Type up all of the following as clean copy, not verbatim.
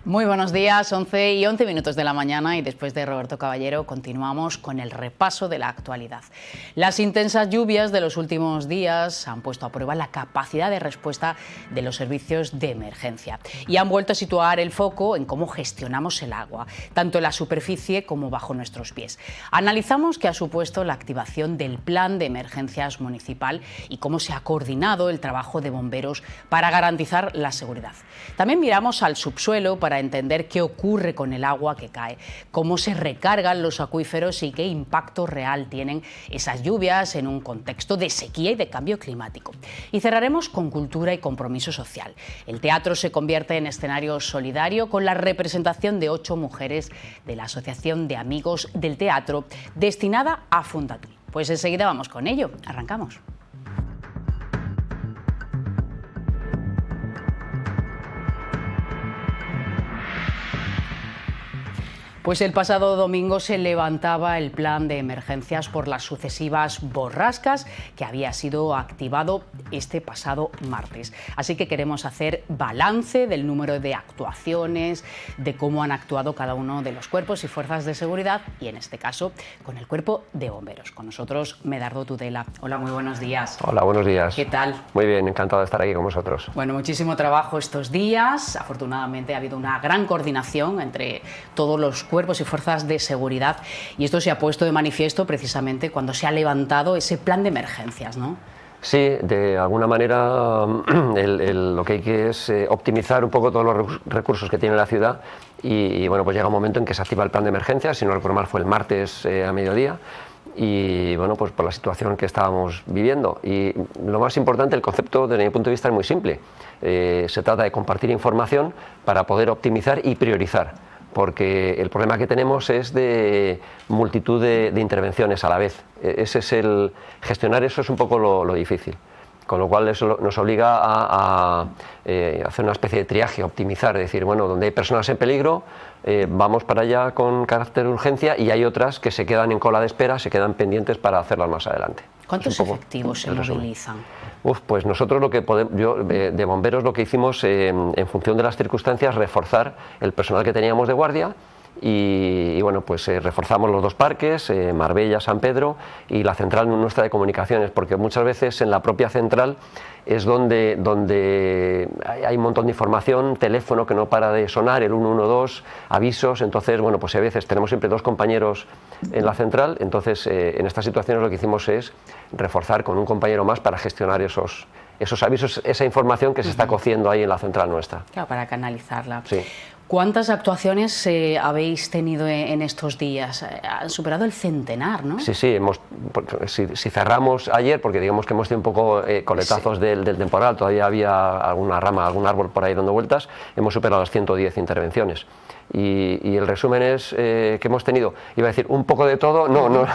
Muy buenos días, 11 y 11 minutos de la mañana, y después de Roberto Caballero continuamos con el repaso de la actualidad. Las intensas lluvias de los últimos días han puesto a prueba la capacidad de respuesta de los servicios de emergencia y han vuelto a situar el foco en cómo gestionamos el agua, tanto en la superficie como bajo nuestros pies. Analizamos qué ha supuesto la activación del Plan de Emergencias Municipal y cómo se ha coordinado el trabajo de bomberos para garantizar la seguridad. También miramos al subsuelo para entender qué ocurre con el agua que cae, cómo se recargan los acuíferos y qué impacto real tienen esas lluvias en un contexto de sequía y de cambio climático. Y cerraremos con cultura y compromiso social. El teatro se convierte en escenario solidario con la representación de 8 mujeres de la Asociación de Amigos del Teatro destinada a Fundatul. Pues enseguida vamos con ello. Arrancamos. Pues el pasado domingo se levantaba el plan de emergencias por las sucesivas borrascas que había sido activado este pasado martes. Así que queremos hacer balance del número de actuaciones, de cómo han actuado cada uno de los cuerpos y fuerzas de seguridad y, en este caso, con el cuerpo de bomberos. Con nosotros, Medardo Tudela. Hola, muy buenos días. Hola, buenos días. ¿Qué tal? Muy bien, encantado de estar aquí con vosotros. Bueno, muchísimo trabajo estos días. Afortunadamente ha habido una gran coordinación entre todos los cuerpos y fuerzas de seguridad, y esto se ha puesto de manifiesto precisamente cuando se ha levantado ese plan de emergencias, ¿no? Sí, de alguna manera lo que hay que es optimizar un poco todos los recursos que tiene la ciudad y bueno, pues llega un momento en que se activa el plan de emergencias, si no recuerdo mal fue el martes a mediodía, y bueno, pues por la situación que estábamos viviendo. Y lo más importante, el concepto desde mi punto de vista es muy simple. Se trata de compartir información para poder optimizar y priorizar, porque el problema que tenemos es de multitud de intervenciones a la vez. Gestionar eso es un poco lo difícil, con lo cual eso nos obliga a hacer una especie de triaje, optimizar, es decir, bueno, donde hay personas en peligro, vamos para allá con carácter de urgencia, y hay otras que se quedan en cola de espera, se quedan pendientes para hacerlas más adelante. ¿Cuántos efectivos se movilizan? Pues nosotros de bomberos lo que hicimos en función de las circunstancias, reforzar el personal que teníamos de guardia y bueno, pues reforzamos los 2 parques, Marbella, San Pedro, y la central nuestra de comunicaciones, porque muchas veces en la propia central es donde hay un montón de información, teléfono que no para de sonar, el 112, avisos. Entonces, bueno, pues a veces tenemos siempre 2 compañeros en la central, entonces en estas situaciones lo que hicimos es reforzar con un compañero más para gestionar esos avisos, esa información que se está cociendo ahí en la central nuestra. Claro, para canalizarla. Sí. ¿Cuántas actuaciones habéis tenido en estos días? Han superado el centenar, ¿no? Sí, si cerramos ayer, porque digamos que hemos tenido un poco coletazos del temporal, todavía había alguna rama, algún árbol por ahí dando vueltas, hemos superado las 110 intervenciones. Y el resumen es que hemos tenido, iba a decir, un poco de todo, no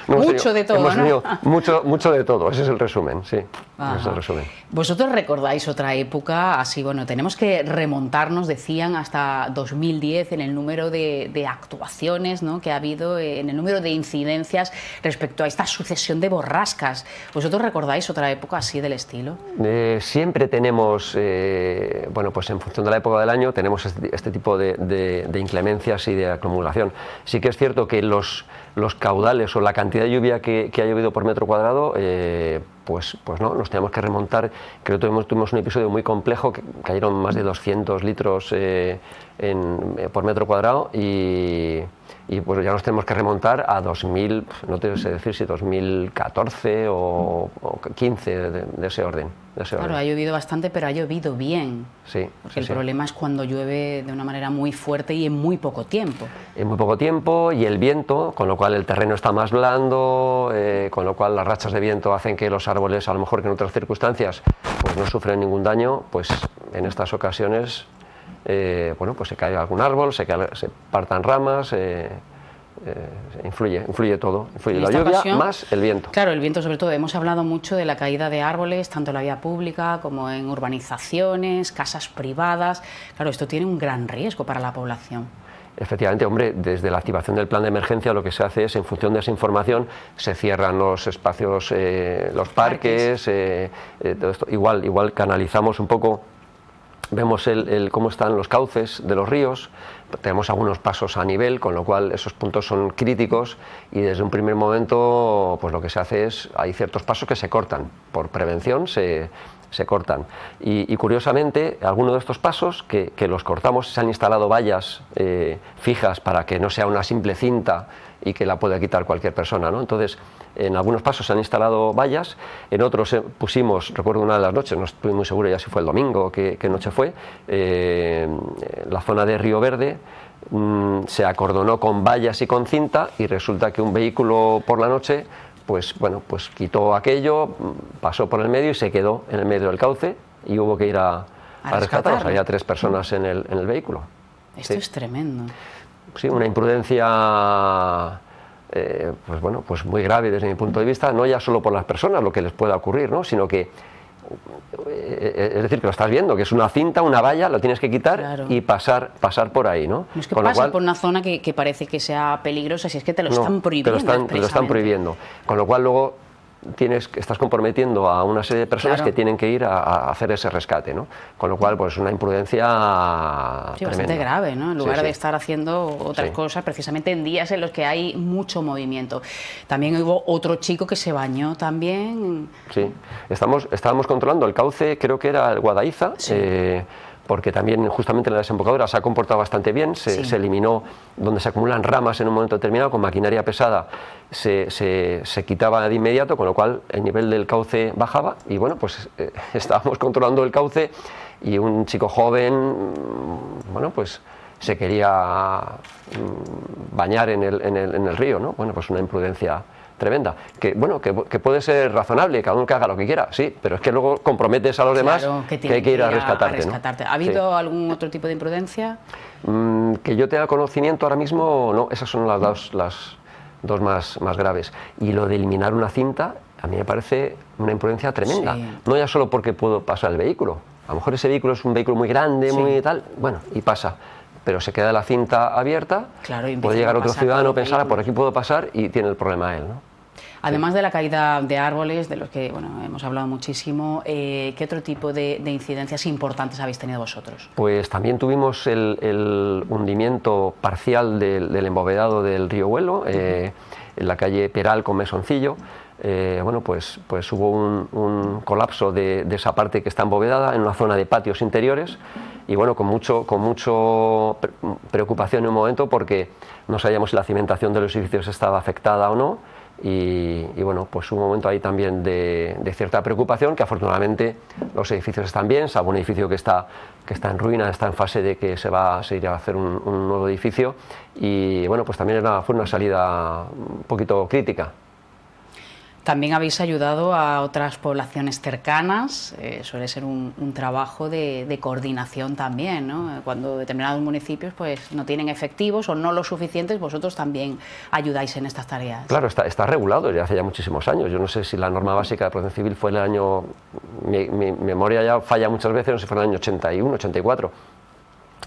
mucho de todo, hemos tenido mucho de todo, ese es el resumen, sí. Ese es el resumen. ¿Vosotros recordáis otra época así? Bueno, tenemos que remontarnos, decían, hasta 2010 en el número de actuaciones, ¿no?, que ha habido, en el número de incidencias respecto a esta sucesión de borrascas. ¿Vosotros recordáis otra época así del estilo? Siempre tenemos, bueno, pues en función de la época del año tenemos este tipo de inclemencias y de acumulación. Sí que es cierto que los caudales o la cantidad de lluvia que ha llovido por metro cuadrado, pues no, nos tenemos que remontar. Creo que tuvimos un episodio muy complejo, que cayeron más de 200 litros por metro cuadrado, y pues ya nos tenemos que remontar a 2000, no te sé decir si 2014 o 15, de ese orden. Claro, ha llovido bastante, pero ha llovido bien. Sí. Porque el problema es cuando llueve de una manera muy fuerte y en muy poco tiempo. En muy poco tiempo, y el viento, con lo cual el terreno está más blando, con lo cual las rachas de viento hacen que los árboles, a lo mejor que en otras circunstancias, pues no sufren ningún daño, pues en estas ocasiones, bueno, pues se cae algún árbol, se partan ramas. Influye todo, influye la lluvia más el viento. Claro, el viento sobre todo. Hemos hablado mucho de la caída de árboles, tanto en la vía pública como en urbanizaciones, casas privadas. Claro, esto tiene un gran riesgo para la población. Efectivamente, hombre, desde la activación del plan de emergencia lo que se hace es, en función de esa información, se cierran los espacios, los parques, todo esto. Igual canalizamos un poco vemos cómo están los cauces de los ríos, tenemos algunos pasos a nivel, con lo cual esos puntos son críticos y desde un primer momento pues lo que se hace es, hay ciertos pasos que se cortan, por prevención se cortan. Y curiosamente, algunos de estos pasos que los cortamos, se han instalado vallas fijas para que no sea una simple cinta y que la pueda quitar cualquier persona, ¿no? Entonces, en algunos pasos se han instalado vallas, en otros pusimos, recuerdo una de las noches, no estoy muy seguro ya si fue el domingo, qué noche fue, la zona de Río Verde se acordonó con vallas y con cinta y resulta que un vehículo por la noche pues quitó aquello, pasó por el medio y se quedó en el medio del cauce y hubo que ir a rescatarlos. Había 3 personas en el vehículo. Esto es tremendo. Sí, una imprudencia pues muy grave desde mi punto de vista, no ya solo por las personas lo que les pueda ocurrir, ¿no? Sino que es decir, que lo estás viendo, que es una cinta, una valla, lo tienes que quitar, claro, y pasar por ahí, ¿no? No es que pasa por una zona que parece que sea peligrosa, si es que te lo están prohibiendo. Te lo están prohibiendo, con lo cual luego estás comprometiendo a una serie de personas, claro, que tienen que ir a hacer ese rescate, ¿no? Con lo cual, pues una imprudencia bastante grave, ¿no? En lugar de estar haciendo otras cosas, precisamente en días en los que hay mucho movimiento. También hubo otro chico que se bañó también. Sí, estábamos controlando el cauce, creo que era el Guadaiza, porque también justamente la desembocadura se ha comportado bastante bien, se eliminó donde se acumulan ramas en un momento determinado, con maquinaria pesada se quitaba de inmediato, con lo cual el nivel del cauce bajaba y bueno, pues estábamos controlando el cauce y un chico joven, bueno, pues se quería bañar en el río, ¿no? Bueno, pues una imprudencia tremenda, que puede ser razonable, cada uno que haga lo que quiera, sí, pero es que luego comprometes a los demás, que hay que ir a rescatarte, ¿no? ¿Ha habido algún otro tipo de imprudencia? Que yo tenga conocimiento ahora mismo, no, esas son las dos más graves. Y lo de eliminar una cinta, a mí me parece una imprudencia tremenda, no ya solo porque puedo pasar el vehículo, a lo mejor ese vehículo es un vehículo muy grande, muy tal, bueno, y pasa, pero se queda la cinta abierta, claro, puede llegar otro ciudadano, pensar, por aquí puedo pasar y tiene el problema él, ¿no? Además de la caída de árboles, de los que hemos hablado muchísimo, ¿qué otro tipo de incidencias importantes habéis tenido vosotros? Pues también tuvimos el hundimiento parcial del embovedado del río Huelo, en la calle Peral con Mesoncillo. Pues hubo un colapso de esa parte que está embovedada en una zona de patios interiores y bueno, con mucho preocupación en un momento porque no sabíamos si la cimentación de los edificios estaba afectada o no. Y bueno, pues hubo un momento ahí también de cierta preocupación, que afortunadamente los edificios están bien, salvo un edificio que está en ruina, está en fase de que se irá a hacer un nuevo edificio y bueno, pues también fue una salida un poquito crítica. También habéis ayudado a otras poblaciones cercanas, suele ser un trabajo de coordinación también, ¿no? Cuando determinados municipios pues no tienen efectivos o no lo suficientes, vosotros también ayudáis en estas tareas. Claro, está regulado desde hace ya muchísimos años. Yo no sé si la norma básica de protección civil fue el año, mi memoria ya falla muchas veces, no sé si fue el año 81, 84.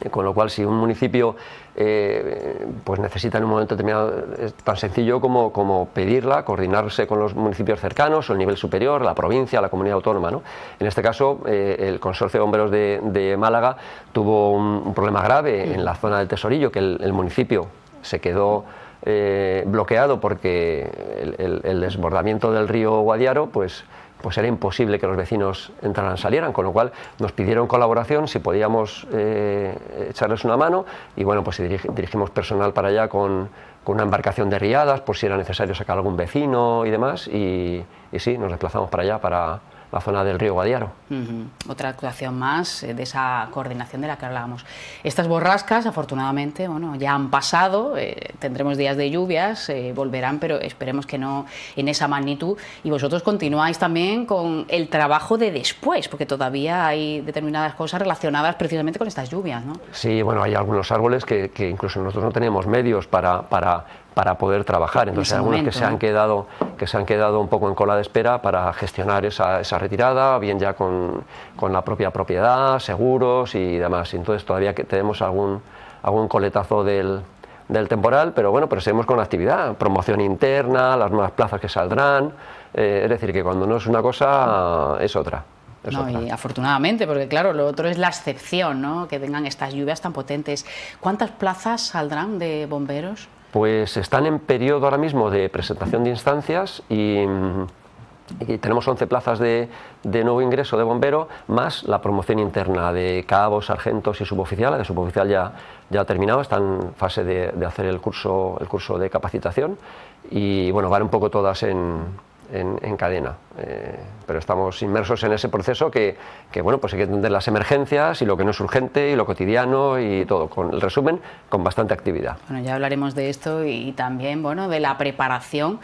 Con lo cual, si un municipio pues necesita en un momento determinado, es tan sencillo como pedirla, coordinarse con los municipios cercanos o el nivel superior, la provincia, la comunidad autónoma, ¿no? En este caso, el Consorcio de Bomberos de Málaga tuvo un problema grave en la zona del Tesorillo, que el municipio se quedó bloqueado porque el desbordamiento del río Guadiaro pues era imposible que los vecinos salieran, con lo cual nos pidieron colaboración, si podíamos echarles una mano, y bueno, pues dirigimos personal para allá con una embarcación de riadas, por si era necesario sacar algún vecino y demás, y sí, nos desplazamos para allá, para la zona del río Guadiaro. Otra actuación más de esa coordinación de la que hablábamos. Estas borrascas, afortunadamente, ya han pasado, tendremos días de lluvias, volverán, pero esperemos que no en esa magnitud. Y vosotros continuáis también con el trabajo de después, porque todavía hay determinadas cosas relacionadas precisamente con estas lluvias, ¿no? Sí, bueno, hay algunos árboles que incluso nosotros no tenemos medios para poder trabajar, entonces hay algunos que se han quedado un poco en cola de espera para gestionar esa retirada, bien ya con la propia propiedad, seguros y demás. Entonces todavía tenemos algún coletazo del temporal, pero bueno, pero seguimos con la actividad, promoción interna, las nuevas plazas que saldrán, es decir, que cuando no es una cosa es otra. es No, otra. y afortunadamente, porque claro, lo otro es la excepción, ¿no? Que vengan estas lluvias tan potentes. ¿Cuántas plazas saldrán de bomberos? Pues están en periodo ahora mismo de presentación de instancias y tenemos 11 plazas de nuevo ingreso de bombero, más la promoción interna de cabos, sargentos y suboficial. La de suboficial ya ha terminado, está en fase de hacer el curso de capacitación y bueno, van un poco todas en cadena, pero estamos inmersos en ese proceso que bueno, pues hay que entender las emergencias y lo que no es urgente y lo cotidiano y todo, con el resumen, con bastante actividad. Bueno, ya hablaremos de esto y también, bueno, de la preparación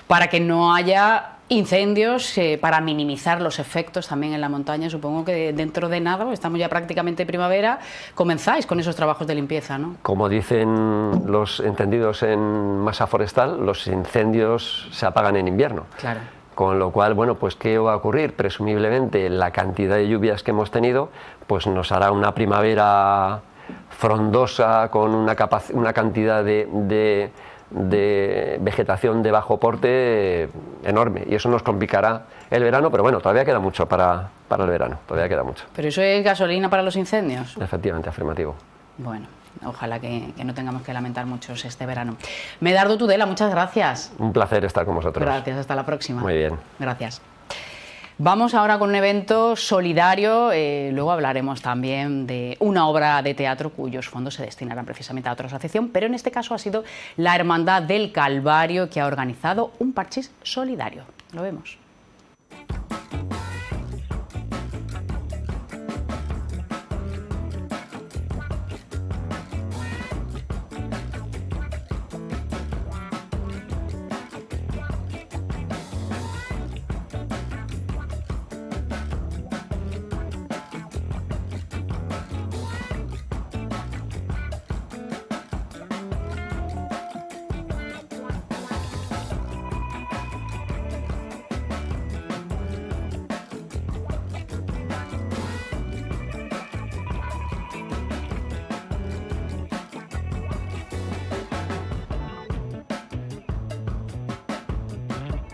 para que no haya incendios, para minimizar los efectos también en la montaña. Supongo que dentro de nada, estamos ya prácticamente en primavera, comenzáis con esos trabajos de limpieza, ¿no? Como dicen los entendidos en masa forestal, los incendios se apagan en invierno. Claro. Con lo cual, bueno, pues ¿qué va a ocurrir? Presumiblemente la cantidad de lluvias que hemos tenido pues nos hará una primavera frondosa con una cantidad de vegetación de bajo porte enorme y eso nos complicará el verano, pero bueno, todavía queda mucho para el verano, todavía queda mucho. ¿Pero eso es gasolina para los incendios? Efectivamente, afirmativo. Bueno, ojalá que no tengamos que lamentar muchos este verano. Medardo Tudela, muchas gracias. Un placer estar con vosotros. Gracias, hasta la próxima. Muy bien. Gracias. Vamos ahora con un evento solidario, luego hablaremos también de una obra de teatro cuyos fondos se destinarán precisamente a otra asociación, pero en este caso ha sido la Hermandad del Calvario que ha organizado un parchís solidario. Lo vemos.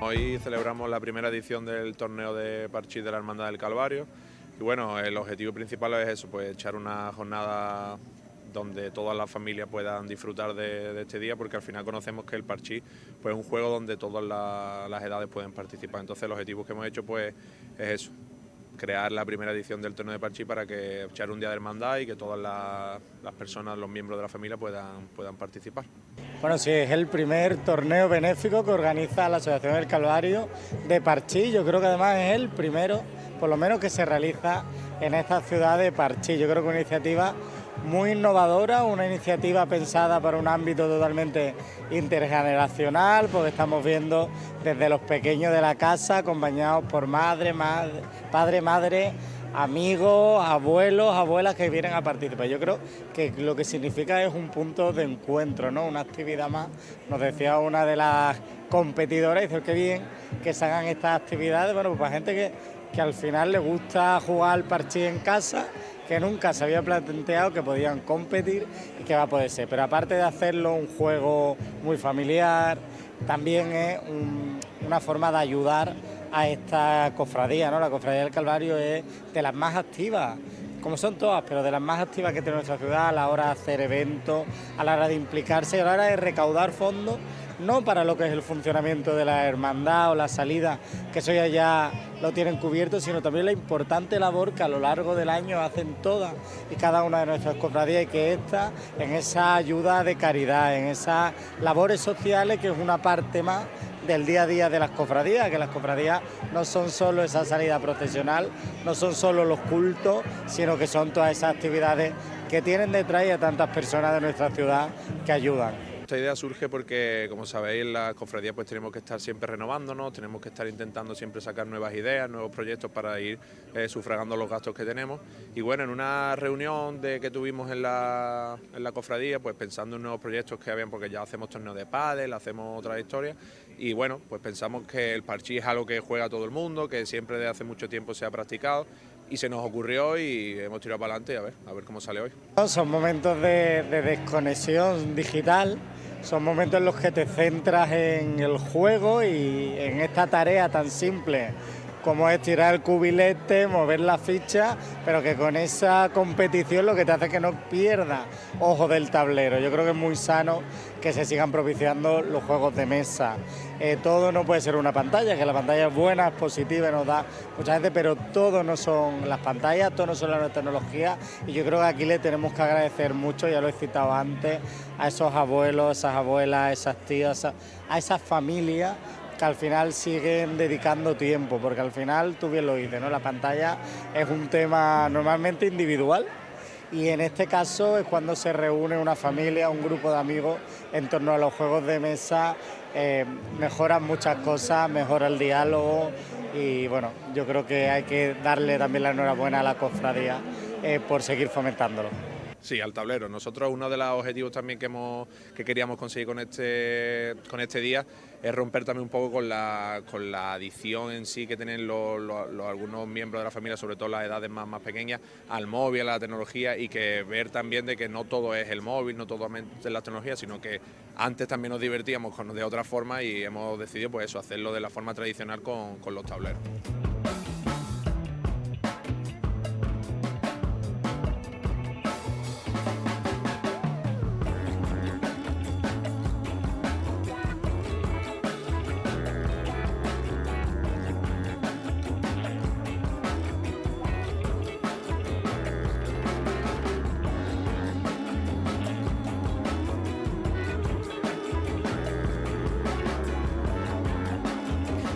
Hoy celebramos la primera edición del torneo de parchís de la Hermandad del Calvario y bueno, el objetivo principal es eso, pues echar una jornada donde todas las familias puedan disfrutar de este día, porque al final conocemos que el parchís pues, es un juego donde todas las edades pueden participar. Entonces el objetivo que hemos hecho pues es eso, crear la primera edición del torneo de parchís para que echar un día de hermandad y que todas las personas, los miembros de la familia puedan participar. Bueno, sí, es el primer torneo benéfico que organiza la Asociación del Calvario de parchís. Yo creo que además es el primero, por lo menos, que se realiza en esta ciudad de parchís. Yo creo que una iniciativa muy innovadora, una iniciativa pensada para un ámbito totalmente intergeneracional, porque estamos viendo desde los pequeños de la casa, acompañados por padre, madre, amigos, abuelos, abuelas que vienen a participar. Yo creo que lo que significa es un punto de encuentro, ¿no? Una actividad más. Nos decía una de las competidoras, dice, qué bien que se hagan estas actividades, bueno, pues para gente que al final le gusta jugar al parchís en casa, que nunca se había planteado que podían competir y que va a poder ser. Pero aparte de hacerlo un juego muy familiar, también es una forma de ayudar a esta cofradía, ¿no? La Cofradía del Calvario es de las más activas, como son todas, pero de las más activas que tiene nuestra ciudad a la hora de hacer eventos, a la hora de implicarse, a la hora de recaudar fondos, no para lo que es el funcionamiento de la hermandad o la salida, que eso ya lo tienen cubierto, sino también la importante labor que a lo largo del año hacen todas y cada una de nuestras cofradías, y que esta, en esa ayuda de caridad, en esas labores sociales, que es una parte más del día a día de las cofradías, que las cofradías no son solo esa salida procesional, no son solo los cultos, sino que son todas esas actividades que tienen detrás a tantas personas de nuestra ciudad que ayudan. Esta idea surge porque, como sabéis, en la cofradía pues tenemos que estar siempre renovándonos, tenemos que estar intentando siempre sacar nuevas ideas, nuevos proyectos para ir sufragando los gastos que tenemos. Y bueno, en una reunión que tuvimos en la cofradía, pues pensando en nuevos proyectos que habían, porque ya hacemos torneos de pádel, hacemos otras historias, y bueno, pues pensamos que el parchís es algo que juega todo el mundo, que siempre desde hace mucho tiempo se ha practicado, y se nos ocurrió y hemos tirado para adelante y a ver cómo sale hoy. Son momentos de desconexión digital, son momentos en los que te centras en el juego y en esta tarea tan simple como es tirar el cubilete, mover la ficha, pero que con esa competición lo que te hace es que no pierdas ojo del tablero. Yo creo que es muy sano que se sigan propiciando los juegos de mesa. Todo no puede ser una pantalla, que la pantalla es buena, es positiva, nos da mucha gente, pero todo no son las pantallas, todo no son la nueva tecnología, y yo creo que aquí le tenemos que agradecer mucho, ya lo he citado antes, a esos abuelos, esas abuelas, esas tías, a esas familias que al final siguen dedicando tiempo, porque al final, tú bien lo dices, ¿no? La pantalla es un tema normalmente individual, y en este caso es cuando se reúne una familia, un grupo de amigos en torno a los juegos de mesa, mejoran muchas cosas, mejora el diálogo, y bueno, yo creo que hay que darle también la enhorabuena a la cofradía por seguir fomentándolo. Sí, al tablero. Nosotros uno de los objetivos también que queríamos conseguir con este día es romper también un poco con la adicción en sí que tienen algunos miembros de la familia, sobre todo las edades más pequeñas, al móvil, a la tecnología, y que ver también de que no todo es el móvil, no todo es la tecnología, sino que antes también nos divertíamos de otra forma, y hemos decidido pues eso, hacerlo de la forma tradicional con los tableros.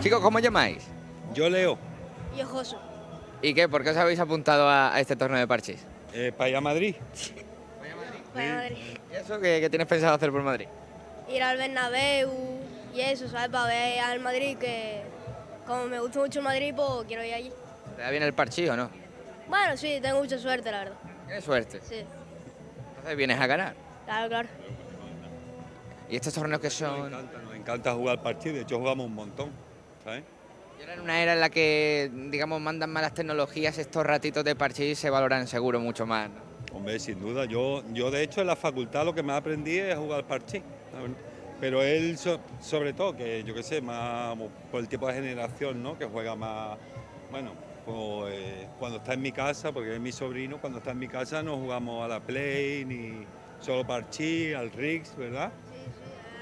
Chicos, ¿cómo os llamáis? Yo Leo, Yo Josu. ¿Y qué? ¿Por qué os habéis apuntado a este torneo de parchís? para ir a Madrid. Para Madrid. ¿Y eso qué tienes pensado hacer por Madrid? Ir al Bernabéu y eso, ¿sabes? Para ver al Madrid, que como me gusta mucho el Madrid, pues quiero ir allí. ¿Te da bien el parchís o no? Bueno, sí, tengo mucha suerte, la verdad. Qué suerte. Sí, Entonces vienes a ganar. claro, claro. ¿Y estos torneos que Nos son? encanta jugar partidos, de hecho jugamos un montón, ¿sabes? Y ahora en una era en la que, digamos, mandan malas tecnologías, estos ratitos de parchís se valoran seguro mucho más, ¿no? Hombre, sin duda, yo de hecho en la facultad lo que más aprendí es jugar parchís, ¿sabes? Pero él sobre todo, que yo qué sé, más por el tipo de generación, ¿no? Que juega más, bueno, pues, cuando está en mi casa, porque es mi sobrino, cuando está en mi casa no jugamos a la Play, ni solo parchís, al Rigs, ¿verdad?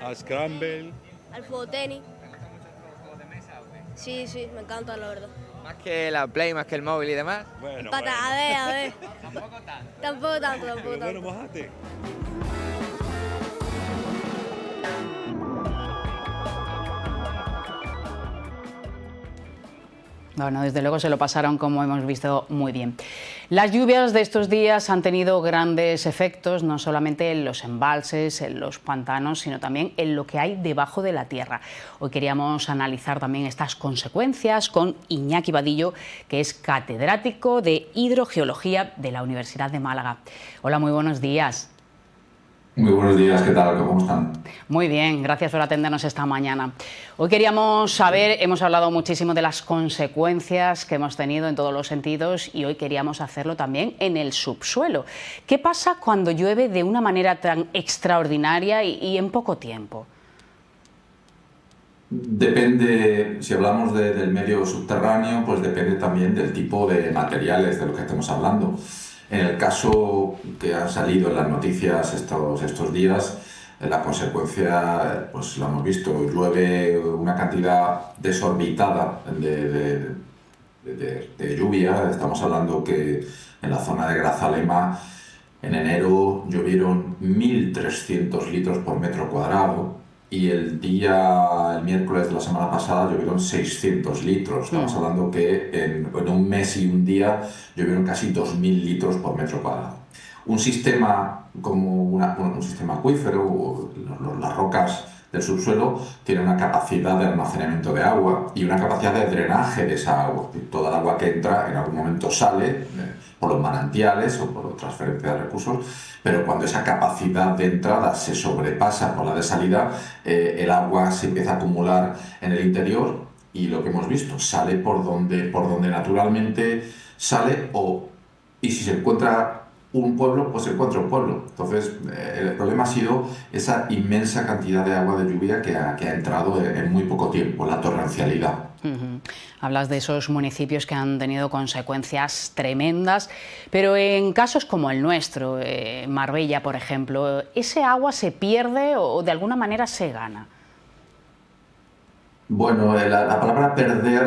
A Scramble. Al fútbol tenis. Sí, sí, me encanta, la verdad. Más que la Play, más que el móvil y demás. Bueno, A ver. Tampoco tanto. pero bueno, mójate. Bueno, desde luego se lo pasaron, como hemos visto, muy bien. Las lluvias de estos días han tenido grandes efectos, no solamente en los embalses, en los pantanos, sino también en lo que hay debajo de la tierra. Hoy queríamos analizar también estas consecuencias con Iñaki Vadillo, que es catedrático de Hidrogeología de la Universidad de Málaga. Hola, muy buenos días. Muy buenos días, ¿qué tal? ¿Cómo están? Muy bien, gracias por atendernos esta mañana. Hoy queríamos saber, hemos hablado muchísimo de las consecuencias que hemos tenido en todos los sentidos, y hoy queríamos hacerlo también en el subsuelo. ¿Qué pasa cuando llueve de una manera tan extraordinaria y en poco tiempo? Depende, si hablamos del medio subterráneo, pues depende también del tipo de materiales de lo que estemos hablando. En el caso que ha salido en las noticias estos días, la consecuencia, pues lo hemos visto, llueve una cantidad desorbitada de lluvia. Estamos hablando que en la zona de Grazalema en enero llovieron 1.300 litros por metro cuadrado, y el miércoles de la semana pasada llovieron 600 litros. Estamos hablando que en un mes y un día llovieron casi 2.000 litros por metro cuadrado. Un sistema como un sistema acuífero, las rocas del subsuelo, tienen una capacidad de almacenamiento de agua y una capacidad de drenaje de esa agua. Toda el agua que entra en algún momento sale por los manantiales o por transferencia de recursos, pero cuando esa capacidad de entrada se sobrepasa por la de salida, el agua se empieza a acumular en el interior, y lo que hemos visto, sale por donde naturalmente sale, y si se encuentra un pueblo, pues se encuentra un pueblo. Entonces, el problema ha sido esa inmensa cantidad de agua de lluvia que ha entrado en muy poco tiempo, la torrencialidad. Hablas de esos municipios que han tenido consecuencias tremendas, pero en casos como el nuestro, Marbella, por ejemplo, ¿ese agua se pierde o de alguna manera se gana? Bueno, la palabra perder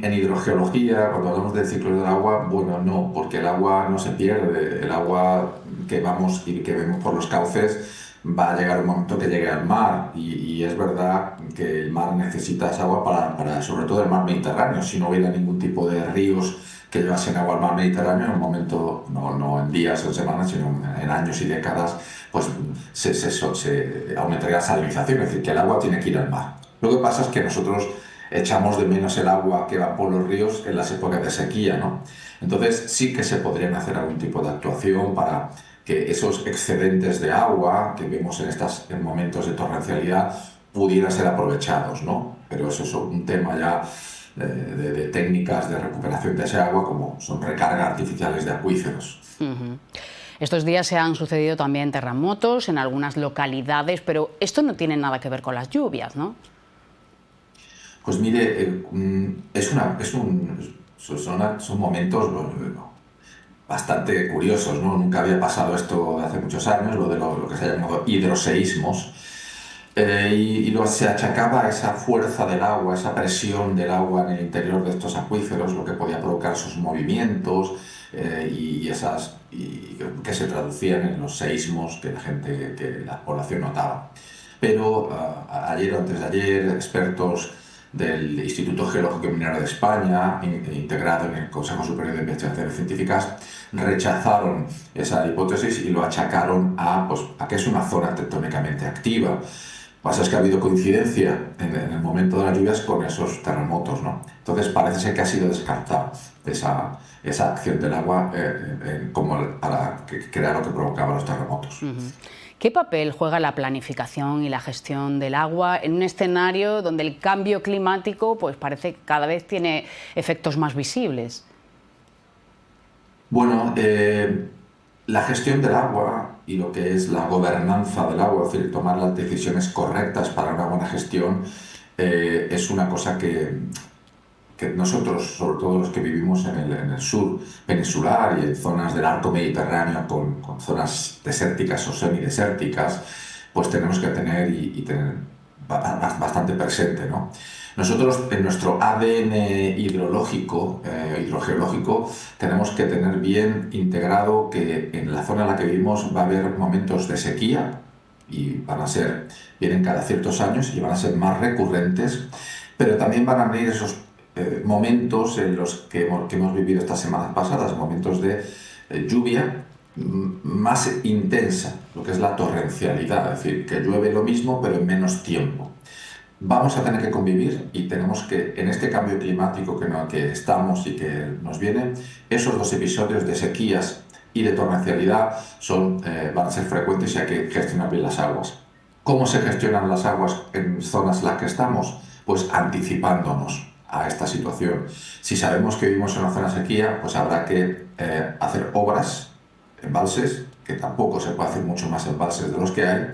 en hidrogeología, cuando hablamos del ciclo del agua, bueno, no, porque el agua no se pierde. El agua que vamos y que vemos por los cauces va a llegar un momento que llegue al mar y es verdad que el mar necesita esa agua para, sobre todo el mar Mediterráneo. Si no hubiera ningún tipo de ríos que llevasen agua al mar Mediterráneo, en un momento, no en días o en semanas, sino en años y décadas, pues se aumentaría la salinización, es decir, que el agua tiene que ir al mar. Lo que pasa es que nosotros echamos de menos el agua que va por los ríos en las épocas de sequía, ¿no? Entonces sí que se podrían hacer algún tipo de actuación para que esos excedentes de agua que vemos en momentos de torrencialidad pudieran ser aprovechados, ¿no? Pero eso es un tema ya de técnicas de recuperación de ese agua, como son recargas artificiales de acuíferos. Estos días se han sucedido también terremotos en algunas localidades, pero esto no tiene nada que ver con las lluvias, ¿no? Pues mire, son momentos bastante curiosos, ¿no? Nunca había pasado esto hace muchos años, lo de lo que se ha llamado hidroseísmos, se achacaba a esa fuerza del agua, esa presión del agua en el interior de estos acuíferos, lo que podía provocar esos movimientos que se traducían en los seísmos que la población notaba. Pero ayer o antes de ayer, expertos del Instituto Geológico y Minero de España, integrado en el Consejo Superior de Investigaciones Científicas, rechazaron esa hipótesis y lo achacaron a que es una zona tectónicamente activa. Lo que pasa es que ha habido coincidencia en el momento de las lluvias con esos terremotos, ¿no? Entonces parece ser que ha sido descartada esa acción del agua como para crear lo que provocaba los terremotos. ¿Qué papel juega la planificación y la gestión del agua en un escenario donde el cambio climático pues parece que cada vez tiene efectos más visibles? Bueno, la gestión del agua y lo que es la gobernanza del agua, es decir, tomar las decisiones correctas para una buena gestión, es una cosa que nosotros, sobre todo los que vivimos en el sur peninsular y en zonas del arco mediterráneo con zonas desérticas o semidesérticas, pues tenemos que tener y tener bastante presente, ¿no? Nosotros en nuestro ADN hidrogeológico tenemos que tener bien integrado que en la zona en la que vivimos va a haber momentos de sequía y vienen cada ciertos años y van a ser más recurrentes, pero también van a venir esos momentos en los que hemos vivido estas semanas pasadas, momentos de lluvia más intensa, lo que es la torrencialidad, es decir, que llueve lo mismo pero en menos tiempo. Vamos a tener que convivir y tenemos que, en este cambio climático que estamos y que nos viene, esos dos episodios de sequías y de torrencialidad van a ser frecuentes y hay que gestionar bien las aguas. ¿Cómo se gestionan las aguas en zonas en las que estamos? Pues anticipándonos a esta situación. Si sabemos que vivimos en una zona de sequía, pues habrá que hacer obras, embalses, que tampoco se puede hacer mucho más embalses de los que hay.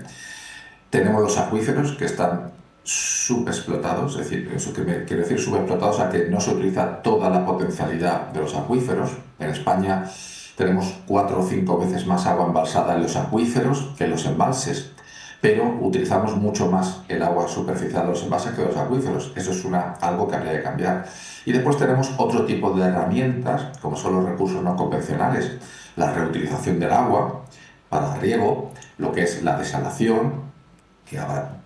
Tenemos los acuíferos que están subexplotados, es decir, eso quiero decir subexplotados a que no se utiliza toda la potencialidad de los acuíferos. En España tenemos 4 o 5 veces más agua embalsada en los acuíferos que en los embalses, pero utilizamos mucho más el agua superficial de los embalses que de los acuíferos. Eso es algo que habría que cambiar. Y después tenemos otro tipo de herramientas, como son los recursos no convencionales, la reutilización del agua para riego, lo que es la desalación, que habrá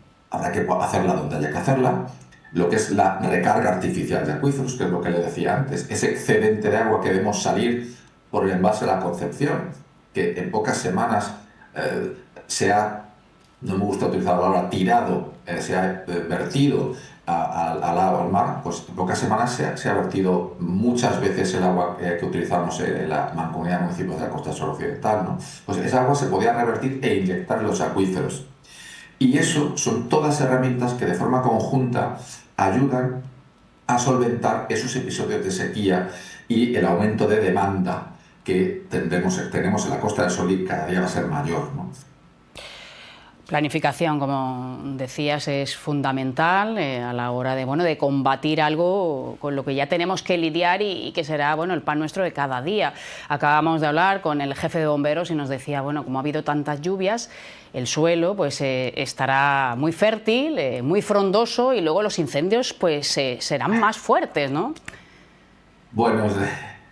que hacerla donde haya que hacerla, lo que es la recarga artificial de acuíferos, que es lo que le decía antes, ese excedente de agua que vemos salir por el embalse de la Concepción, que en pocas semanas no me gusta utilizar la palabra tirado, se ha vertido al mar, pues en pocas semanas se ha vertido muchas veces el agua que utilizamos en la Mancomunidad de Municipios de la Costa Suroccidental, ¿no? Pues esa agua se podía revertir e inyectar en los acuíferos. Y eso son todas herramientas que de forma conjunta ayudan a solventar esos episodios de sequía y el aumento de demanda que tenemos en la Costa del Sol y cada día va a ser mayor, ¿no? Planificación, como decías, es fundamental a la hora de combatir algo con lo que ya tenemos que lidiar y que será el pan nuestro de cada día. Acabamos de hablar con el jefe de bomberos y nos decía, como ha habido tantas lluvias, el suelo estará muy fértil, muy frondoso, y luego los incendios serán más fuertes, ¿no? Bueno,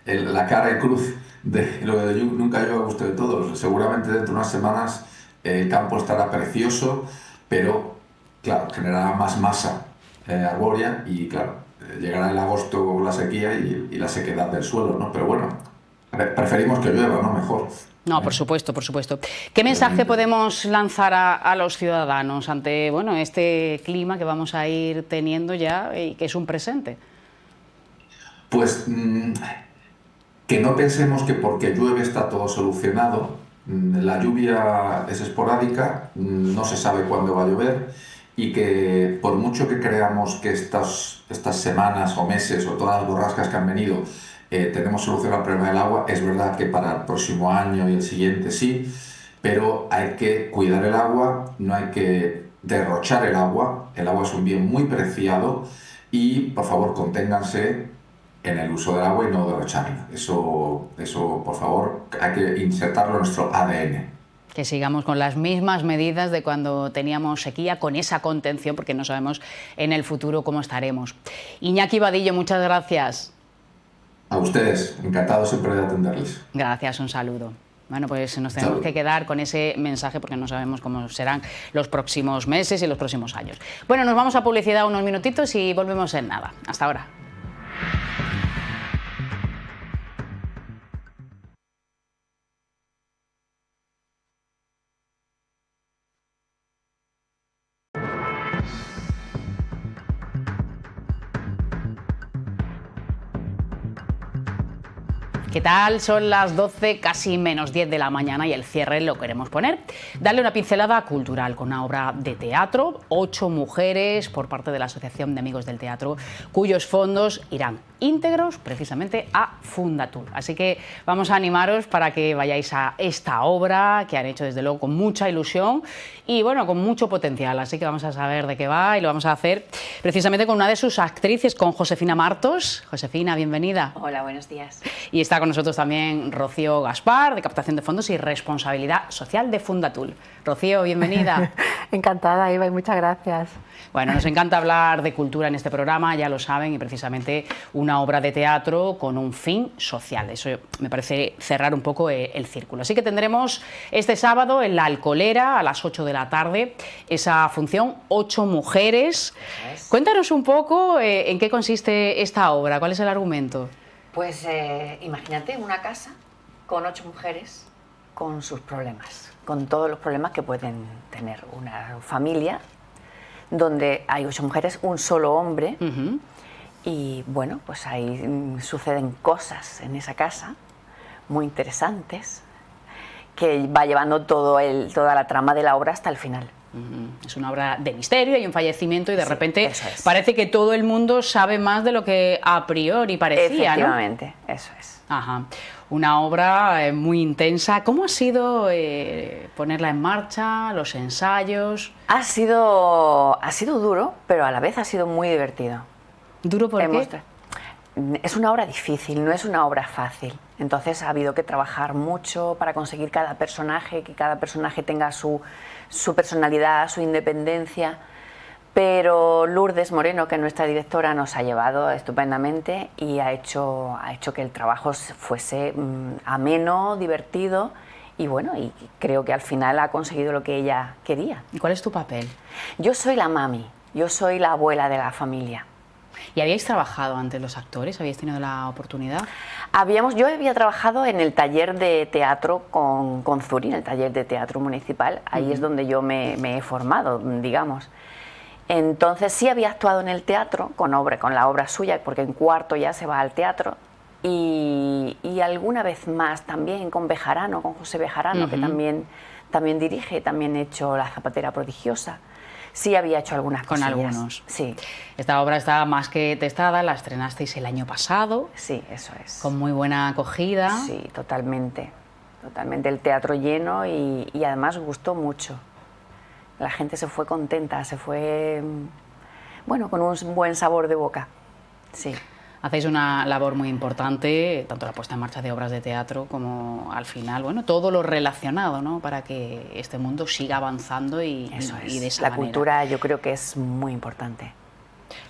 la cara y cruz de lo de nunca llueve a gusto de todos. Seguramente dentro de unas semanas el campo estará precioso, pero claro, generará más masa arbórea y claro, llegará el agosto la sequía y la sequedad del suelo, ¿no? Pero bueno, preferimos que llueva, ¿no? Mejor. No, por supuesto, por supuesto. ¿Qué mensaje podemos lanzar a los ciudadanos ante este clima que vamos a ir teniendo ya y que es un presente? Pues que no pensemos que porque llueve está todo solucionado. La lluvia es esporádica, no se sabe cuándo va a llover, y que por mucho que creamos que estas semanas o meses o todas las borrascas que han venido tenemos solucionado el problema del agua, es verdad que para el próximo año y el siguiente sí, pero hay que cuidar el agua, no hay que derrochar el agua es un bien muy preciado y por favor conténganse en el uso del agua y no derrocharlo. Eso, por favor, hay que insertarlo en nuestro ADN. Que sigamos con las mismas medidas de cuando teníamos sequía, con esa contención, porque no sabemos en el futuro cómo estaremos. Iñaki Vadillo, muchas gracias. A ustedes, encantado siempre de atenderles. Gracias, un saludo. Bueno, pues nos tenemos que quedar con ese mensaje porque no sabemos cómo serán los próximos meses y los próximos años. Bueno, nos vamos a publicidad unos minutitos y volvemos en nada. Hasta ahora. ¿Qué tal? Son las 12, casi menos 10 de la mañana y el cierre lo queremos poner. Darle una pincelada cultural con una obra de teatro, 8 mujeres por parte de la Asociación de Amigos del Teatro, cuyos fondos irán íntegros precisamente a Fundatul. Así que vamos a animaros para que vayáis a esta obra que han hecho desde luego con mucha ilusión y con mucho potencial. Así que vamos a saber de qué va y lo vamos a hacer precisamente con una de sus actrices, con Josefina Martos. Josefina, bienvenida. Hola, buenos días. Y está con nosotros también Rocío Gaspar, de Captación de Fondos y Responsabilidad Social de Fundatul. Rocío, bienvenida. Encantada, Eva, y muchas gracias. Bueno, nos encanta hablar de cultura en este programa, ya lo saben, y precisamente una obra de teatro con un fin social. Eso me parece cerrar un poco el círculo. Así que tendremos este sábado en La Alcolera a las 8 de la tarde esa función 8 mujeres. Cuéntanos un poco en qué consiste esta obra, cuál es el argumento. Pues imagínate una casa con 8 mujeres con sus problemas, con todos los problemas que pueden tener una familia donde hay 8 mujeres, un solo hombre, y bueno, pues ahí suceden cosas en esa casa muy interesantes que va llevando toda la trama de la obra hasta el final. Es una obra de misterio, hay un fallecimiento y de repente parece que todo el mundo sabe más de lo que a priori parecía, Efectivamente, ¿no? Eso es. Ajá. Una obra muy intensa. ¿Cómo ha sido ponerla en marcha, los ensayos? Ha sido duro, pero a la vez ha sido muy divertido. ¿Duro por qué? Es una obra difícil, no es una obra fácil. Entonces ha habido que trabajar mucho para conseguir cada personaje, que cada personaje tenga su personalidad, su independencia. Pero Lourdes Moreno, que es nuestra directora, nos ha llevado estupendamente y ha hecho que el trabajo fuese ameno, divertido y bueno, y creo que al final ha conseguido lo que ella quería. ¿Y cuál es tu papel? Yo soy la mami, yo soy la abuela de la familia. ¿Y habíais trabajado antes los actores? ¿Habíais tenido la oportunidad? Yo había trabajado en el taller de teatro con Zuri, en el taller de teatro municipal. Ahí es donde yo me he formado, digamos. Entonces sí había actuado en el teatro con la obra suya, porque en cuarto ya se va al teatro. Y alguna vez más también con Bejarano, con José Bejarano, que también dirige, también he hecho La Zapatera Prodigiosa. Sí, había hecho algunas cosillas. Con algunos. Sí. Esta obra está más que testada, la estrenasteis el año pasado. Sí, eso es. Con muy buena acogida. Sí, totalmente. Totalmente. El teatro lleno y además gustó mucho. La gente se fue contenta, se fue, bueno, con un buen sabor de boca. Sí. Hacéis una labor muy importante, tanto la puesta en marcha de obras de teatro como al final, bueno, todo lo relacionado, ¿no? Para que este mundo siga avanzando y de esa la manera. cultura yo creo que es muy importante.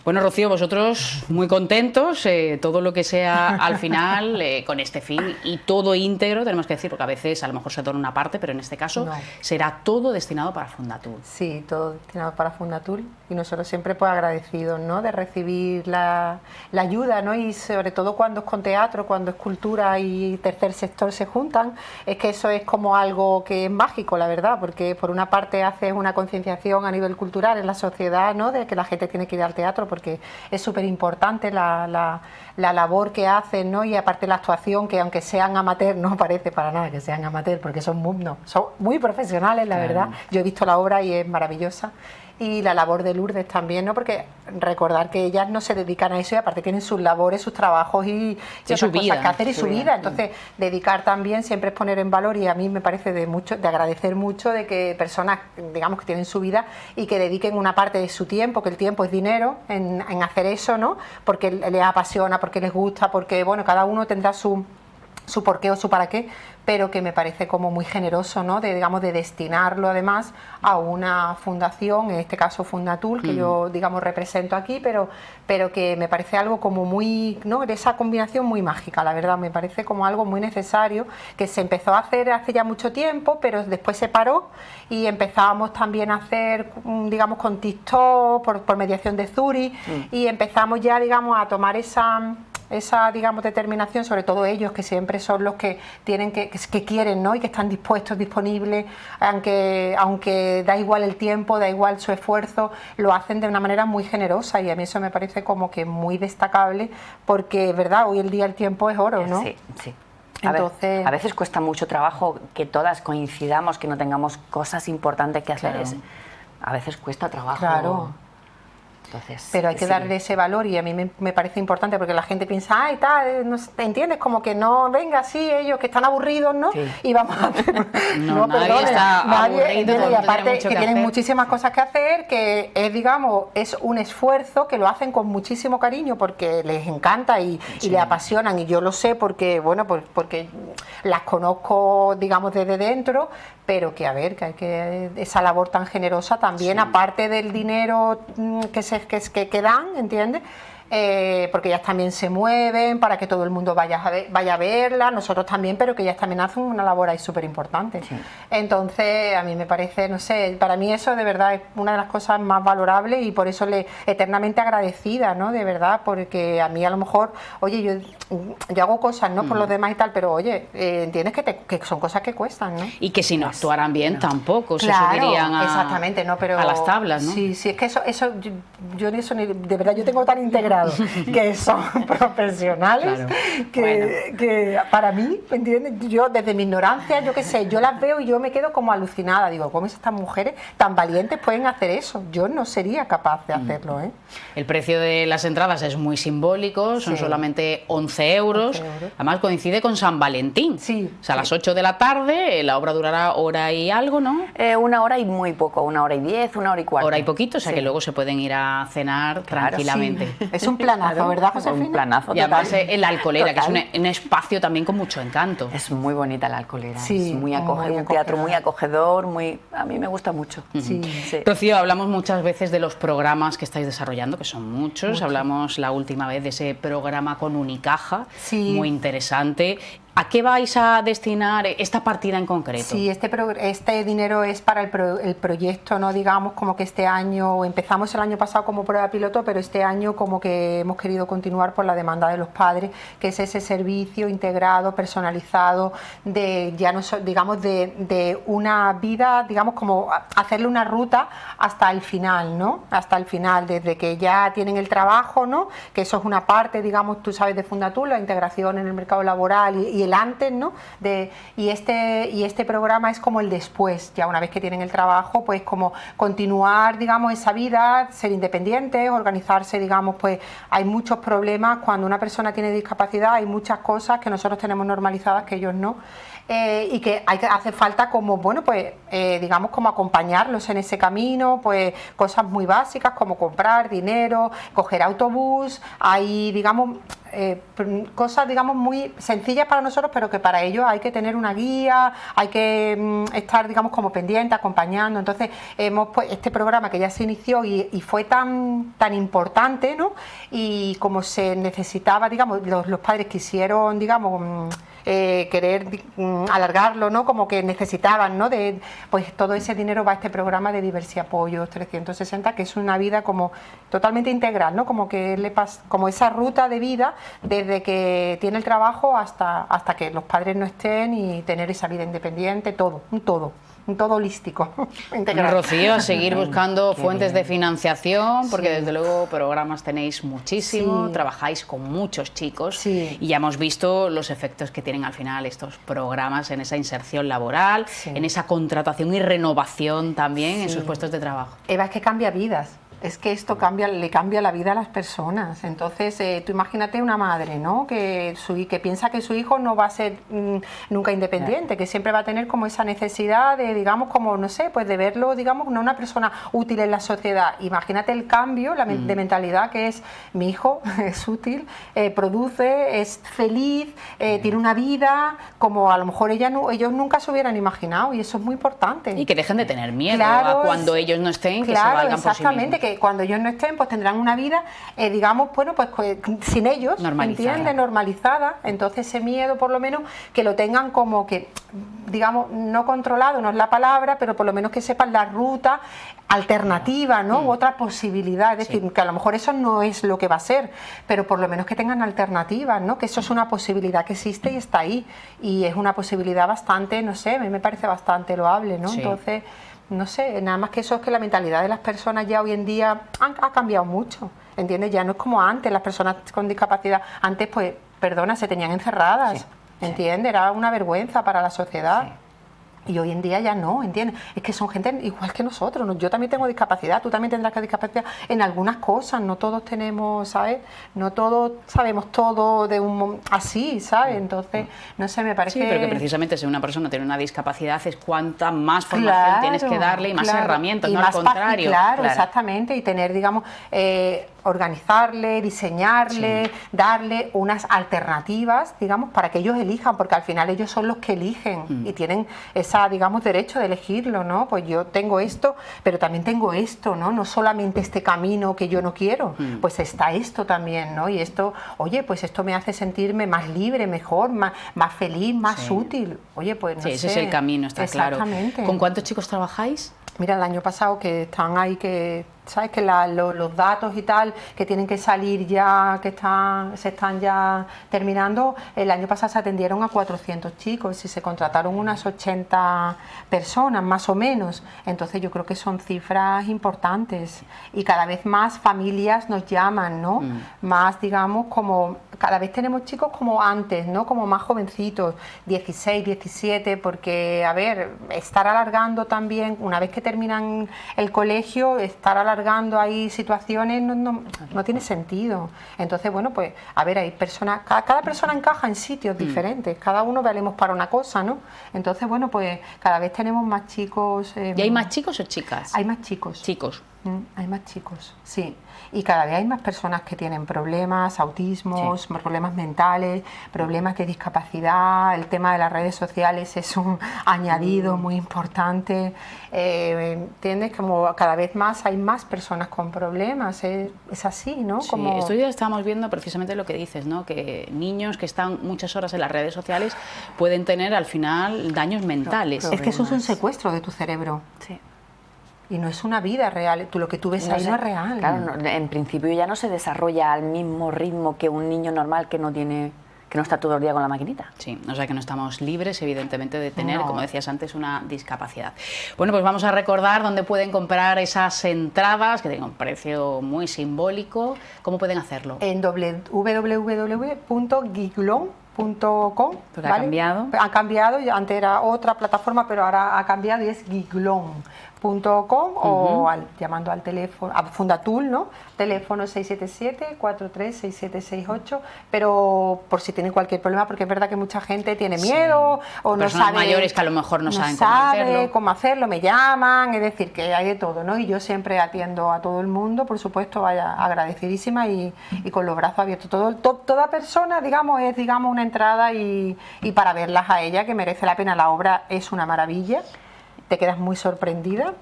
Bueno, Rocío, vosotros muy contentos, todo lo que sea al final con este fin y todo íntegro, tenemos que decir, porque a veces a lo mejor se dona una parte, pero en este caso No. será todo destinado para Fundatur. Sí, todo destinado para Fundatur y nosotros siempre pues agradecidos, ¿no?, de recibir la ayuda, ¿no?, y sobre todo cuando es con teatro, cuando es cultura y tercer sector se juntan, es que eso es como algo que es mágico, la verdad, porque por una parte haces una concienciación a nivel cultural en la sociedad, ¿no?, de que la gente tiene que ir al teatro porque es súper importante la labor que hacen, ¿no?, y aparte la actuación, que aunque sean amateurs, no parece para nada que sean amateurs porque son muy profesionales, la verdad. Yo he visto la obra y es maravillosa. Y la labor de Lourdes también, ¿no?, porque recordar que ellas no se dedican a eso y aparte tienen sus labores, sus trabajos y otras su cosas vida, que hacer y su vida. Entonces, dedicar también siempre es poner en valor, y a mí me parece de agradecer mucho de que personas, digamos, que tienen su vida y que dediquen una parte de su tiempo, que el tiempo es dinero, en hacer eso, ¿no?, porque les apasiona, porque les gusta, porque, bueno, cada uno tendrá su porqué o su para qué, pero que me parece como muy generoso, ¿no?, digamos, de destinarlo además a una fundación, en este caso Fundatur, que yo, digamos, represento aquí, pero que me parece algo como muy, ¿no?, de esa combinación muy mágica, la verdad, me parece como algo muy necesario, que se empezó a hacer hace ya mucho tiempo, pero después se paró y empezábamos también a hacer, digamos, con TikTok, por mediación de Zuri, y empezamos ya, digamos, a tomar esa, digamos, determinación, sobre todo ellos, que siempre son los que tienen que quieren, ¿no?, y que están dispuestos, disponibles, aunque da igual el tiempo, da igual su esfuerzo, lo hacen de una manera muy generosa, y a mí eso me parece como que muy destacable, porque, ¿verdad?, hoy el día el tiempo es oro, ¿no? Sí, sí. Entonces, A veces cuesta mucho trabajo que todas coincidamos, que no tengamos cosas importantes que hacer. Claro. A veces cuesta trabajo. Claro. Entonces, pero hay que darle ese valor, y a mí me parece importante, porque la gente piensa, ay, tal, no, ¿entiendes? Como que no, venga, sí, ellos que están aburridos, ¿no? Sí. Y vamos a hacer... No, nadie está aburrido, y aparte mucho que tienen hacer. muchísimas cosas que hacer, que es, digamos, es un esfuerzo que lo hacen con muchísimo cariño, porque les encanta y les apasionan, y yo lo sé porque, bueno, porque las conozco, digamos, desde dentro, pero que, a ver, que hay que esa labor tan generosa también, aparte del dinero que dan, ¿entiendes? Porque ellas también se mueven para que todo el mundo vaya a verla, nosotros también, pero que ellas también hacen una labor ahí súper importante. Sí. Entonces, a mí me parece, no sé, para mí eso de verdad es una de las cosas más valorables, y por eso le eternamente agradecida, ¿no?, de verdad, porque a mí a lo mejor, oye, yo hago cosas, ¿no?, por los demás y tal, pero oye, entiendes que son cosas que cuestan, ¿no? Y que si no actuaran bien tampoco claro, se subirían exactamente, ¿no? Pero a las tablas, ¿no? Sí, sí, es que eso yo ni eso ni, de verdad yo tengo tan integrado que son profesionales, Claro. que para mí, ¿me entiendes? Yo desde mi ignorancia, yo qué sé, yo las veo y yo me quedo como alucinada, digo, ¿cómo estas mujeres tan valientes pueden hacer eso? Yo no sería capaz de hacerlo, ¿eh? El precio de las entradas es muy simbólico, son solamente 11 euros. Además coincide con San Valentín. Sí. O sea, a las 8 de la tarde, la obra durará hora y algo, ¿no? 1 hora y muy poco, 1 hora y 10, 1 hora y cuarto. Hora y poquito, o sea que luego se pueden ir a cenar tranquilamente. Sí. Es un planazo, ¿verdad, Josefina? Un planazo Y además total. en la Alcolera, Total. que es un espacio también con mucho encanto. Es muy bonita la Alcolera, Sí, es muy muy un teatro muy acogedor. acogedor, a mí me gusta mucho. Sí. Sí. Rocío, hablamos muchas veces de los programas que estáis desarrollando, que son muchos. Hablamos la última vez de ese programa con Unicaja, Sí. muy interesante. ¿A qué vais a destinar esta partida en concreto? Sí, este dinero es para el proyecto, ¿no? Digamos, como que este año, empezamos el año pasado como prueba piloto, pero este año como que hemos querido continuar por la demanda de los padres, que es ese servicio integrado, personalizado, de ya no digamos de una vida, digamos, como hacerle una ruta hasta el final, ¿no? Hasta el final, desde que ya tienen el trabajo, ¿no? Que eso es una parte, digamos, tú sabes, de Fundatur, la integración en el mercado laboral y el antes, ¿no? Y este programa es como el después, ya una vez que tienen el trabajo, pues como continuar, digamos, esa vida, ser independientes, organizarse, digamos, pues hay muchos problemas cuando una persona tiene discapacidad, hay muchas cosas que nosotros tenemos normalizadas que ellos no. Y que hace falta como, bueno, pues digamos como acompañarlos en ese camino, pues cosas muy básicas como comprar dinero, coger autobús, hay digamos cosas digamos muy sencillas para nosotros, pero que para ellos hay que tener una guía, hay que estar digamos como pendiente, acompañando. Entonces hemos pues este programa que ya se inició y fue tan importante, ¿no? Y como se necesitaba, digamos, los padres quisieron, digamos, querer alargarlo, ¿no? Como que necesitaban, ¿no? Pues todo ese dinero va a este programa de Diversidad Apoyo 360, que es una vida como totalmente integral, ¿no? Como que le pasa, como esa ruta de vida desde que tiene el trabajo hasta que los padres no estén y tener esa vida independiente, todo holístico. Bueno, Rocío, a seguir buscando fuentes de financiación, porque desde luego programas tenéis muchísimo, trabajáis con muchos chicos y ya hemos visto los efectos que tienen al final estos programas en esa inserción laboral, en esa contratación y renovación también en sus puestos de trabajo. Eva, es que cambia vidas. Es que esto le cambia la vida a las personas. Entonces, tú imagínate una madre, ¿no? Que piensa que su hijo no va a ser nunca independiente, que siempre va a tener como esa necesidad de, digamos, como, no sé, pues de verlo, digamos, no una persona útil en la sociedad. Imagínate el cambio de mentalidad que es: mi hijo es útil, produce, es feliz, tiene una vida como a lo mejor ellos nunca se hubieran imaginado, y eso es muy importante. Y que dejen de tener miedo a cuando ellos no estén, que se valgan por sí mismos. Que cuando ellos no estén, pues tendrán una vida, digamos, bueno, pues sin ellos, ¿entiendes? Normalizada. Entonces ese miedo, por lo menos, que lo tengan como que, digamos, no controlado, no es la palabra, pero por lo menos que sepan la ruta alternativa, ¿no? U otra posibilidad, es decir, que a lo mejor eso no es lo que va a ser, pero por lo menos que tengan alternativas, ¿no? Que eso es una posibilidad que existe y está ahí, y es una posibilidad bastante, no sé, a mí me parece bastante loable, ¿no? Entonces, no sé, nada más que eso es que la mentalidad de las personas ya hoy en día ha cambiado mucho, ¿entiendes? Ya no es como antes, las personas con discapacidad, antes pues, perdona, se tenían encerradas, ¿entiendes? Era una vergüenza para la sociedad. Y hoy en día ya no, ¿entiendes? Es que son gente igual que nosotros. Yo también tengo discapacidad, tú también tendrás discapacidad en algunas cosas. No todos tenemos, ¿sabes? No todos sabemos todo así, ¿sabes? Entonces, no sé, me parece... Sí, pero que precisamente si una persona tiene una discapacidad es cuanta más formación tienes que darle y más herramientas, y no más al contrario. Claro, exactamente. Y tener, digamos... organizarle, diseñarle, darle unas alternativas, digamos, para que ellos elijan, porque al final ellos son los que eligen y tienen esa, digamos, derecho de elegirlo, ¿no? Pues yo tengo esto, pero también tengo esto, ¿no? No solamente este camino que yo no quiero, pues está esto también, ¿no? Y esto, oye, pues esto me hace sentirme más libre, mejor, más feliz, más útil. Oye, pues no sé. Ese es el camino, está claro. ¿Con cuántos chicos trabajáis? Mira, el año pasado que están ahí, que sabes que los datos y tal que tienen que salir ya, que se están ya terminando, el año pasado se atendieron a 400 chicos y se contrataron unas 80 personas más o menos. Entonces yo creo que son cifras importantes y cada vez más familias nos llaman, ¿no? Más, digamos, como cada vez tenemos chicos como antes, ¿no? Como más jovencitos, 16, 17, porque, a ver, estar alargando también, una vez que terminan el colegio, estar alargando ahí situaciones no tiene sentido. Entonces, bueno, pues, a ver, hay personas, cada persona encaja en sitios diferentes, cada uno valemos para una cosa, ¿no? Entonces, bueno, pues cada vez tenemos más chicos. ¿Y hay más chicos o chicas? Hay más chicos. Chicos. Hay más chicos, sí. Y cada vez hay más personas que tienen problemas, autismos, problemas mentales, problemas de discapacidad. El tema de las redes sociales es un añadido muy importante. ¿Entiendes? Como cada vez más hay más personas con problemas. Es así, ¿no? Sí, como... estos días estábamos viendo precisamente lo que dices, ¿no? Que niños que están muchas horas en las redes sociales pueden tener al final daños mentales. Es que eso es un secuestro de tu cerebro. Sí. Y no es una vida real, lo que tú ves ahí no es real. Claro, en principio ya no se desarrolla al mismo ritmo que un niño normal que no está todo el día con la maquinita. Sí, o sea que no estamos libres, evidentemente, de tener, como decías antes, una discapacidad. Bueno, pues vamos a recordar dónde pueden comprar esas entradas, que tienen un precio muy simbólico. ¿Cómo pueden hacerlo? En www.giglon.com Giglón.com. Porque ha cambiado. Ha cambiado, antes era otra plataforma, pero ahora ha cambiado y es Giglón.com o llamando al teléfono, a Fundatul, ¿no? Teléfono 677-436768, pero por si tienen cualquier problema, porque es verdad que mucha gente tiene miedo o no sabe, mayores que a lo mejor no saben cómo hacerlo, me llaman, es decir, que hay de todo, ¿no? Y yo siempre atiendo a todo el mundo, por supuesto, vaya agradecidísima y con los brazos abiertos. Toda persona, digamos, es una entrada y para verlas a ella, que merece la pena. La obra es una maravilla, te quedas muy sorprendida.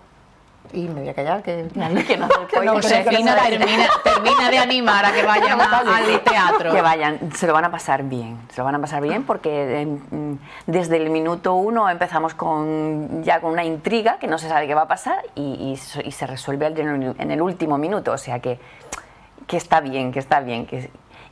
Y me voy a callar, que no Josefina termina de animar a que vayan al teatro. Que vayan, se lo van a pasar bien, porque desde el minuto 1 empezamos ya con una intriga que no se sabe qué va a pasar y se resuelve en el último minuto, o sea que está bien,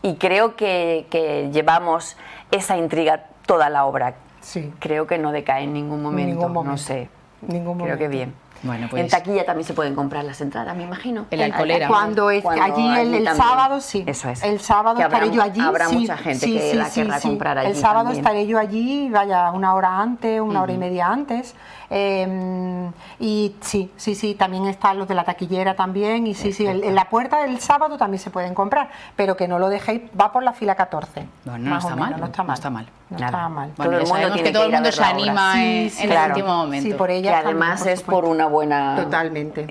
y creo que llevamos esa intriga toda la obra. Sí. Creo que no decae en ningún momento. No sé. Creo que bien. Bueno, pues en taquilla también se pueden comprar las entradas, me imagino. En la Alcolera. Cuando allí el sábado, sí. Eso es. El sábado estaré yo allí. Habrá mucha gente que la querrá comprar allí. El sábado también. Estaré yo allí, vaya, una hora antes, una hora y media antes. Y sí, también están los de la taquillera también. Y sí, en la puerta del sábado también se pueden comprar. Pero que no lo dejéis, va por la fila 14. Bueno, no está mal. No está mal. Bueno, ya sabemos que todo el mundo se anima en el último momento. Sí, por ella. Que además es por una buena... Totalmente.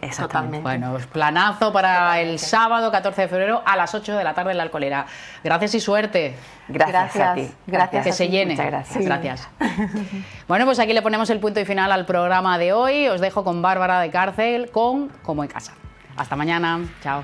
Bueno, pues planazo para el sábado 14 de febrero a las 8 de la tarde en la Alcolera. Gracias y suerte. Gracias a ti. Gracias. Que se llene. Muchas gracias. Gracias. Bueno, pues aquí le ponemos el punto y final al programa de hoy. Os dejo con Bárbara de Cárcel con Como en casa. Hasta mañana. Chao.